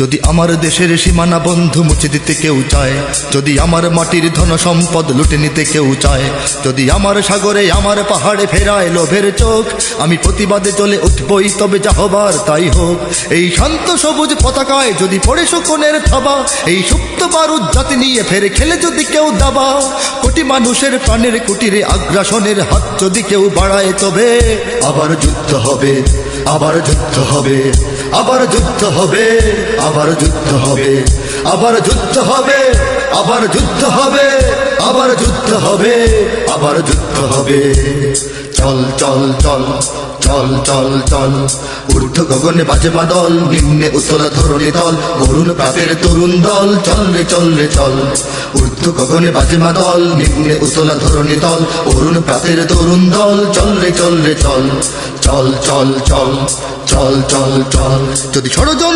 যদি আমার দেশের সীমানা বন্ধু মুছে দিতে কেউ চায়, যদি আমার মাটির ধন সম্পদ লুটে নিতে কেউ চায়, যদি আমার সাগরে আমার পাহাড়ে ফেরায় লোভের চোখ, আমি প্রতিবাদে চলে উঠবই, তবে যা হবার তাই হোক। এই শান্ত সবুজ পতাকায় যদি পড়ে শকুনের থাবা, এই সুপ্ত বারুদ জাতি নিয়ে ফেরে খেলে যদি কেউ দাবা, কোটি মানুষের প্রাণের কুটিরে আগ্রাসনের হাত যদি কেউ বাড়ায়, তবে আবার যুদ্ধ হবে, আবার যুদ্ধ হবে, আবার যুদ্ধ হবে, আবার যুদ্ধ হবে, আবার যুদ্ধ হবে, আবার যুদ্ধ হবে, আবার যুদ্ধ হবে, আবার যুদ্ধ হবে। চল চল চল চল চল চল, ঊর্ধ্ব গগনে বাজে বাদল, নিম্নে উতলা ধরণী তল, অরুণ প্রাতের তরুণ দল, চল রে চল রে চল। ঊর্ধ্ব গগনে বাজে বাদল, নিম্নে উতলা ধরণী তল, অরুণ প্রাতের তরুণ দল, চল রে চল রে চল। চল চল চল চল চল চল, যদি ষড়যন্ত্র